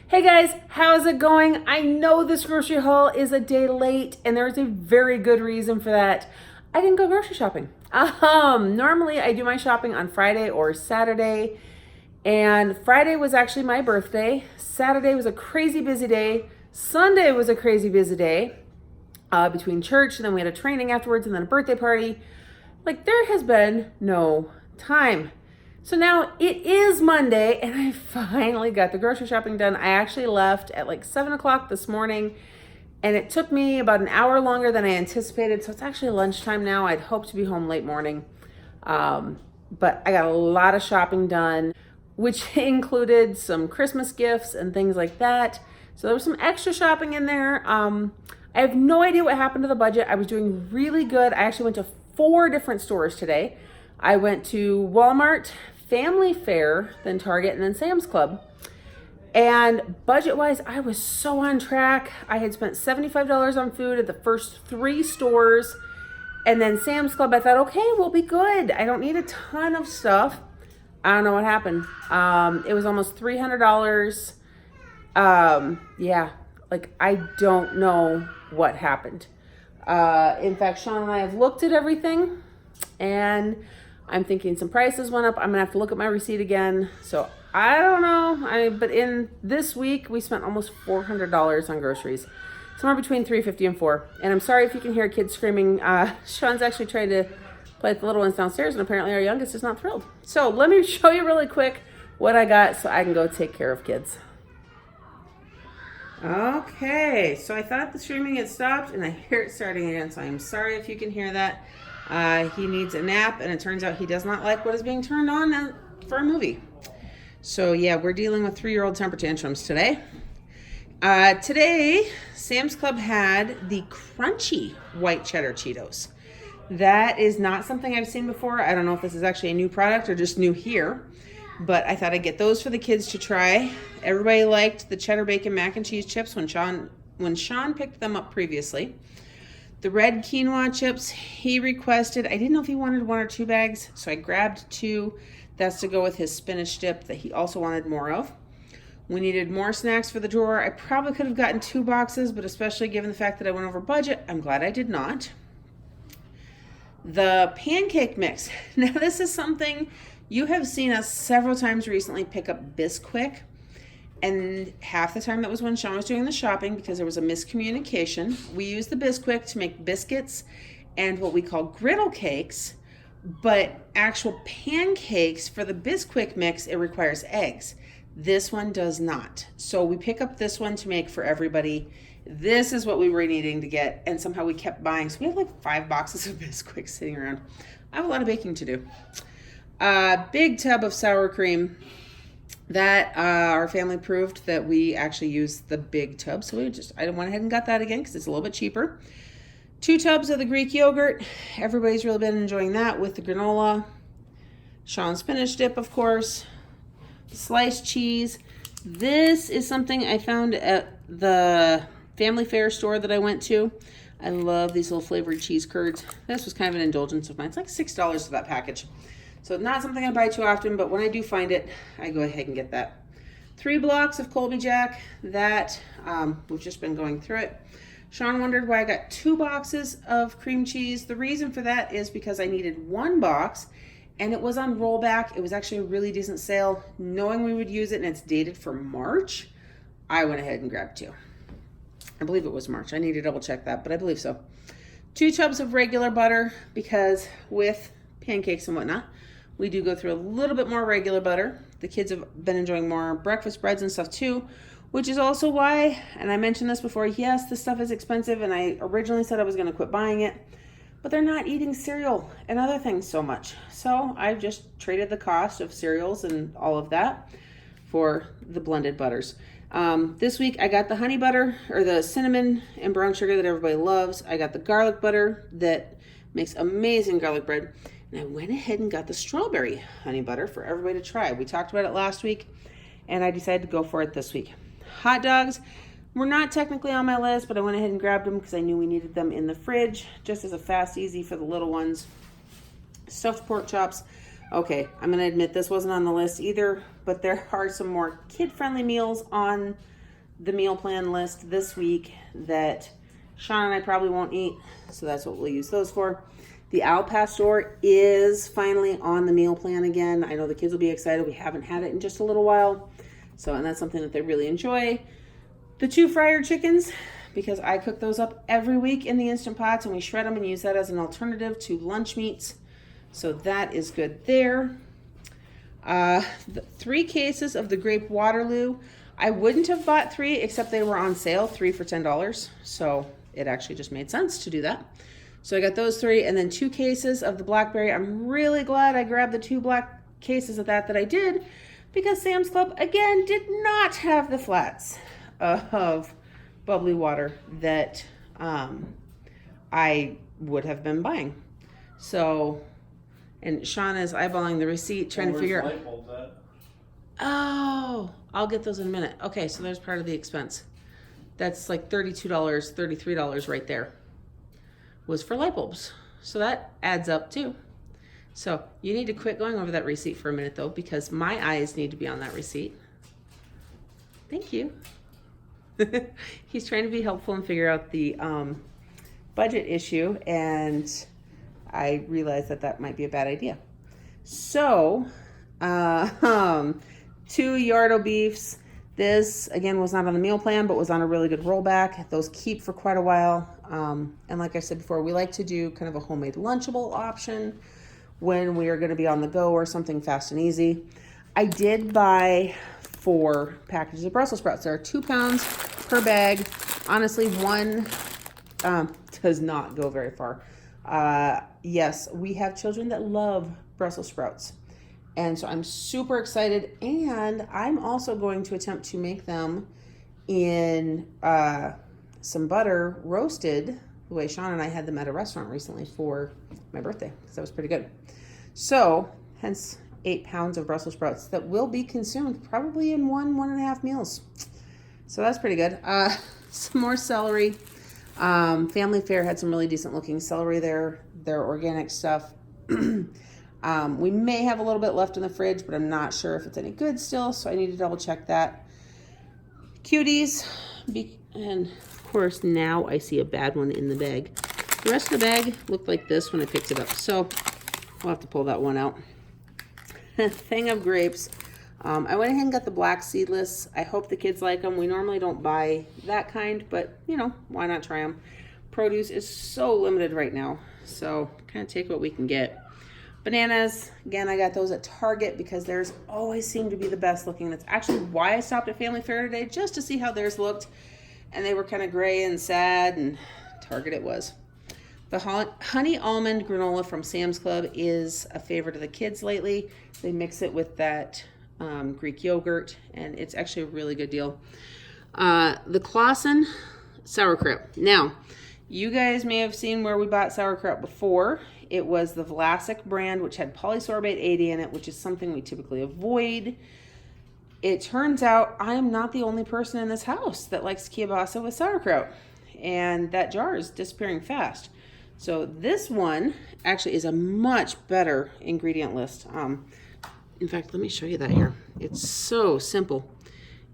Hey guys, how's it going? I know this grocery haul is a day late and there's a very good reason for that. I didn't go grocery shopping. Normally I do my shopping on Friday or Saturday, and Friday was actually my birthday. Saturday was a crazy busy day. Sunday was a crazy busy day between church, and then we had a training afterwards and then a birthday party. Like, there has been no time. So now it is Monday and I finally got the grocery shopping done. I actually left at like 7 o'clock this morning and it took me about an hour longer than I anticipated. So it's actually lunchtime now. I'd hoped to be home late morning. But I got a lot of shopping done, which included some Christmas gifts and things like that. So there was some extra shopping in there. I have no idea what happened to the budget. I was doing really good. I actually went to 4 different stores today. I went to Walmart, Family Fare, then Target, and then Sam's Club. And budget-wise, I was so on track. I had spent $75 on food at the first 3 stores. And then Sam's Club, I thought, okay, we'll be good. I don't need a ton of stuff. I don't know what happened. It was almost $300. Yeah, like, I don't know what happened. In fact, Sean and I have looked at everything, and I'm thinking some prices went up. I'm gonna have to look at my receipt again. So I don't know. But in this week, we spent almost $400 on groceries, somewhere between $350 and $400. And I'm sorry if you can hear kids screaming. Sean's actually trying to play with the little ones downstairs, and apparently our youngest is not thrilled. So let me show you really quick what I got so I can go take care of kids. Okay, so I thought the streaming had stopped and I hear it starting again, so I'm sorry if you can hear that. He needs a nap, and it turns out he does not like what is being turned on for a movie. So yeah, we're dealing with 3-year-old temper tantrums today. Today, Sam's Club had the crunchy white cheddar Cheetos. That is not something I've seen before. I don't know if this is actually a new product or just new here, but I thought I'd get those for the kids to try. Everybody liked the cheddar bacon mac and cheese chips when Sean picked them up previously. The red quinoa chips he requested. I didn't know if he wanted 1 or 2 bags, so I grabbed 2. That's to go with his spinach dip that he also wanted more of. We needed more snacks for the drawer. I probably could have gotten 2 boxes, but especially given the fact that I went over budget, I'm glad I did not. The pancake mix. Now, this is something you have seen us several times recently pick up Bisquick. And half the time that was when Sean was doing the shopping because there was a miscommunication. We used the Bisquick to make biscuits and what we call griddle cakes, but actual pancakes for the Bisquick mix, it requires eggs. This one does not. So we pick up this one to make for everybody. This is what we were needing to get, and somehow we kept buying. So we have like 5 boxes of Bisquick sitting around. I have a lot of baking to do. Big tub of sour cream. That our family proved that we actually use the big tub, so I went ahead and got that again because it's a little bit cheaper. 2 tubs of the Greek yogurt. Everybody's really been enjoying that with the granola. Sean's spinach dip, of course. Sliced cheese. This is something I found at the Family Fare store that I went to. I love these little flavored cheese curds. This was kind of an indulgence of mine. It's like $6 for that package. So not something I buy too often, but when I do find it, I go ahead and get that. 3 blocks of Colby Jack. That, we've just been going through it. Sean wondered why I got 2 boxes of cream cheese. The reason for that is because I needed 1 box, and it was on rollback. It was actually a really decent sale. Knowing we would use it and it's dated for March, I went ahead and grabbed 2. I believe it was March. I need to double check that, but I believe so. 2 tubs of regular butter, because with pancakes and whatnot, we do go through a little bit more regular butter. The kids have been enjoying more breakfast breads and stuff too, which is also why, and I mentioned this before, yes, this stuff is expensive, and I originally said I was going to quit buying it, but they're not eating cereal and other things so much. So I've just traded the cost of cereals and all of that for the blended butters. This week I got the honey butter, or the cinnamon and brown sugar that everybody loves. I got the garlic butter that makes amazing garlic bread. And I went ahead and got the strawberry honey butter for everybody to try. We talked about it last week, and I decided to go for it this week. Hot dogs were not technically on my list, but I went ahead and grabbed them because I knew we needed them in the fridge, just as a fast, easy for the little ones. Stuffed pork chops. Okay, I'm going to admit this wasn't on the list either, but there are some more kid-friendly meals on the meal plan list this week that Sean and I probably won't eat, so that's what we'll use those for. The Al Pastor is finally on the meal plan again. I know the kids will be excited. We haven't had it in just a little while. So, and that's something that they really enjoy. The 2 fryer chickens, because I cook those up every week in the Instant Pots, and we shred them and use that as an alternative to lunch meats. So that is good there. The 3 cases of the Grape Waterloo. I wouldn't have bought 3 except they were on sale, 3 for $10. So it actually just made sense to do that. So I got those 3, and then 2 cases of the blackberry. I'm really glad I grabbed the 2 black cases of that I did, because Sam's Club, again, did not have the flats of bubbly water that I would have been buying. So, and Sean is eyeballing the receipt, trying to figure out. Light bulbs at? Oh, I'll get those in a minute. Okay, so there's part of the expense. That's like $32, $33 right there. Was for light bulbs. So that adds up too. So you need to quit going over that receipt for a minute though, because my eyes need to be on that receipt. Thank you. He's trying to be helpful and figure out the budget issue, and I realized that might be a bad idea. So 2 Yardo beefs. This, again, was not on the meal plan, but was on a really good rollback. Those keep for quite a while. And like I said before, we like to do kind of a homemade Lunchable option when we are going to be on the go or something fast and easy. I did buy 4 packages of Brussels sprouts. There are 2 pounds per bag. Honestly, one does not go very far. Yes, we have children that love Brussels sprouts. And so I'm super excited, and I'm also going to attempt to make them in some butter roasted, the way Sean and I had them at a restaurant recently for my birthday, because that was pretty good. So, hence 8 pounds of Brussels sprouts that will be consumed probably in 1.5 meals. So that's pretty good. Some more celery. Family Fare had some really decent looking celery there. Their organic stuff. We may have a little bit left in the fridge, but I'm not sure if it's any good still, so I need to double check that. Cuties, and of course now I see a bad one in the bag. The rest of the bag looked like this when I picked it up, so we'll have to pull that one out. Thing of grapes. I went ahead and got the black seedless. I hope the kids like them. We normally don't buy that kind, but you know, why not try them? Produce is so limited right now, so kind of take what we can get. Bananas, again, I got those at Target because theirs always seem to be the best looking. That's actually why I stopped at Family Fare today, just to see how theirs looked. And they were kind of gray and sad, and Target it was. The honey almond granola from Sam's Club is a favorite of the kids lately. They mix it with that Greek yogurt, and it's actually a really good deal. The Claussen sauerkraut. Now, you guys may have seen where we bought sauerkraut before. It was the Vlasic brand, which had polysorbate 80 in it, which is something we typically avoid. It turns out I am not the only person in this house that likes kielbasa with sauerkraut, and that jar is disappearing fast. So this one actually is a much better ingredient list. In fact, let me show you that here. It's so simple.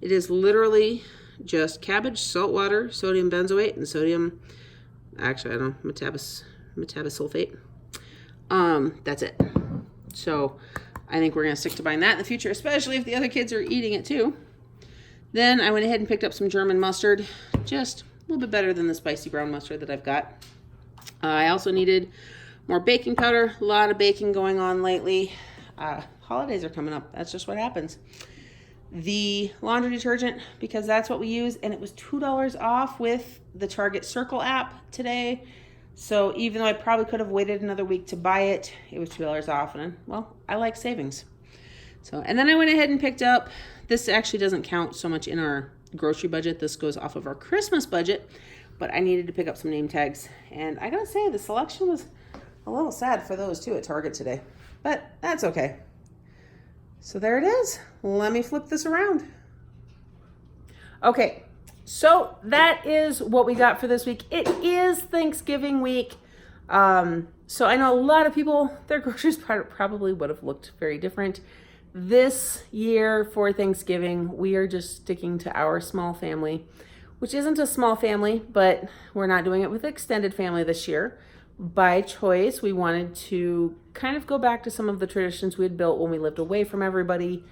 It is literally just cabbage, salt water, sodium benzoate, and sodium, actually I don't know, metabosulfate. That's it. So I think we're going to stick to buying that in the future, especially if the other kids are eating it too. Then I went ahead and picked up some German mustard, just a little bit better than the spicy brown mustard that I've got. I also needed more baking powder. A lot of baking going on lately. Holidays are coming up. That's just what happens. The laundry detergent, because that's what we use, and it was $2 off with the Target Circle app today. So even though I probably could have waited another week to buy it, it was $2 off, and well, I like savings. So, and then I went ahead and picked up, this actually doesn't count so much in our grocery budget. This goes off of our Christmas budget, but I needed to pick up some name tags. And I gotta say, the selection was a little sad for those too at Target today, but that's okay. So there it is. Let me flip this around. Okay. So that is what we got for this week. It is Thanksgiving week. So I know a lot of people, their groceries probably would have looked very different. this year for Thanksgiving, we are just sticking to our small family, which isn't a small family, but we're not doing it with extended family this year. By choice, we wanted to kind of go back to some of the traditions we had built when we lived away from everybody.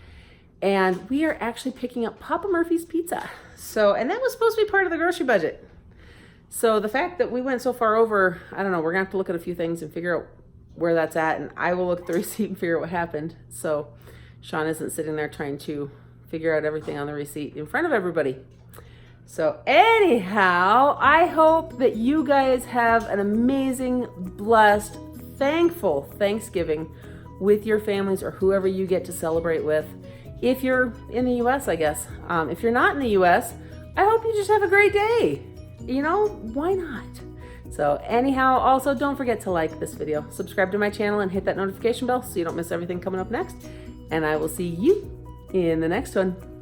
And we are actually picking up Papa Murphy's Pizza. So, and that was supposed to be part of the grocery budget. So the fact that we went so far over, I don't know, we're gonna have to look at a few things and figure out where that's at. And I will look at the receipt and figure out what happened. So Sean isn't sitting there trying to figure out everything on the receipt in front of everybody. So anyhow, I hope that you guys have an amazing, blessed, thankful Thanksgiving with your families or whoever you get to celebrate with. If you're in the U.S., I guess. If you're not in the U.S., I hope you just have a great day. You know, why not? So anyhow, also don't forget to like this video, subscribe to my channel, and hit that notification bell so you don't miss everything coming up next. And I will see you in the next one.